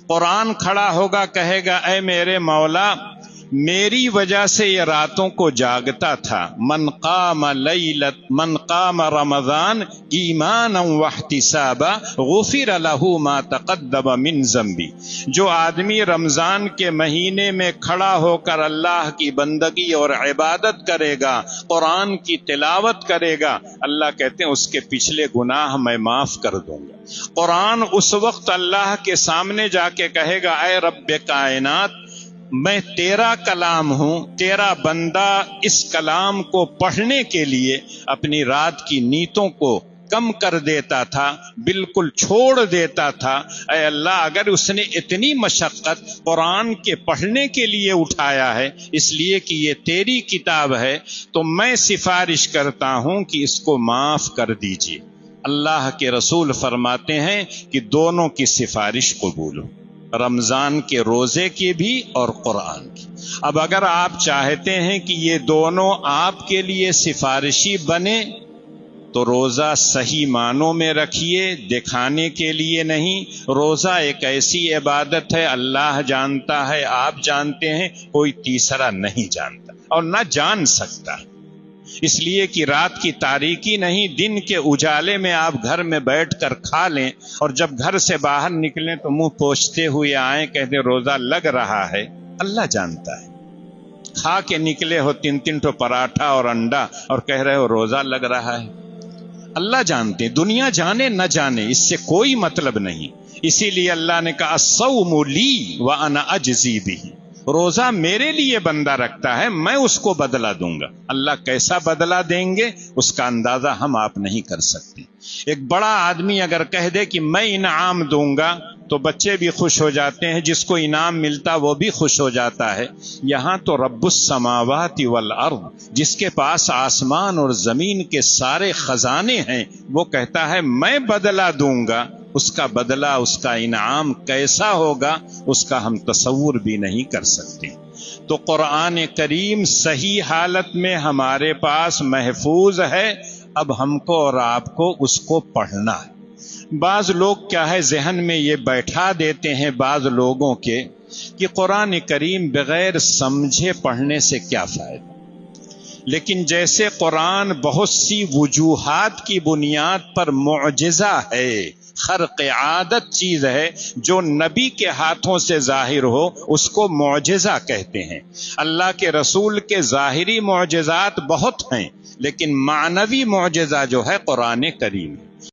قرآن کھڑا ہوگا، کہے گا اے میرے مولا میری وجہ سے یہ راتوں کو جاگتا تھا، من قام رمضان ایمانا واحتسابا غفر له ما تقدم من ذنبی، جو آدمی رمضان کے مہینے میں کھڑا ہو کر اللہ کی بندگی اور عبادت کرے گا، قرآن کی تلاوت کرے گا، اللہ کہتے ہیں اس کے پچھلے گناہ میں معاف کر دوں گا۔ قرآن اس وقت اللہ کے سامنے جا کے کہے گا اے رب کائنات، میں تیرا کلام ہوں، تیرا بندہ اس کلام کو پڑھنے کے لیے اپنی رات کی نیتوں کو کم کر دیتا تھا، بالکل چھوڑ دیتا تھا۔ اے اللہ، اگر اس نے اتنی مشقت قرآن کے پڑھنے کے لیے اٹھایا ہے اس لیے کہ یہ تیری کتاب ہے، تو میں سفارش کرتا ہوں کہ اس کو معاف کر دیجیے۔ اللہ کے رسول فرماتے ہیں کہ دونوں کی سفارش قبول ہو، رمضان کے روزے کی بھی اور قرآن کی۔ اب اگر آپ چاہتے ہیں کہ یہ دونوں آپ کے لیے سفارشی بنے تو روزہ صحیح معنوں میں رکھیے، دکھانے کے لیے نہیں۔ روزہ ایک ایسی عبادت ہے اللہ جانتا ہے، آپ جانتے ہیں، کوئی تیسرا نہیں جانتا اور نہ جان سکتا، اس لیے کہ رات کی تاریکی نہیں، دن کے اجالے میں آپ گھر میں بیٹھ کر کھا لیں اور جب گھر سے باہر نکلیں تو منہ پوچھتے ہوئے آئیں، کہتے روزہ لگ رہا ہے، اللہ جانتا ہے۔ کھا کے نکلے ہو 3 ٹو پراٹھا اور انڈا اور کہہ رہے ہو روزہ لگ رہا ہے، اللہ جانتے، دنیا جانے نہ جانے اس سے کوئی مطلب نہیں۔ اسی لیے اللہ نے کہا الصوم لی وانا اجزی بہ، روزہ میرے لیے بندہ رکھتا ہے، میں اس کو بدلہ دوں گا۔ اللہ کیسا بدلہ دیں گے اس کا اندازہ ہم آپ نہیں کر سکتے۔ ایک بڑا آدمی اگر کہہ دے کہ میں انعام دوں گا تو بچے بھی خوش ہو جاتے ہیں، جس کو انعام ملتا وہ بھی خوش ہو جاتا ہے۔ یہاں تو رب السماوات والارض، جس کے پاس آسمان اور زمین کے سارے خزانے ہیں، وہ کہتا ہے میں بدلہ دوں گا، اس کا بدلہ، اس کا انعام کیسا ہوگا اس کا ہم تصور بھی نہیں کر سکتے۔ تو قرآن کریم صحیح حالت میں ہمارے پاس محفوظ ہے، اب ہم کو اور آپ کو اس کو پڑھنا ہے۔ بعض لوگ کیا ہے ذہن میں یہ بیٹھا دیتے ہیں بعض لوگوں کے کہ قرآن کریم بغیر سمجھے پڑھنے سے کیا فائدہ، لیکن جیسے قرآن بہت سی وجوہات کی بنیاد پر معجزہ ہے، خرق عادت چیز ہے، جو نبی کے ہاتھوں سے ظاہر ہو اس کو معجزہ کہتے ہیں۔ اللہ کے رسول کے ظاہری معجزات بہت ہیں، لیکن معنوی معجزہ جو ہے قرآن کریم ہے۔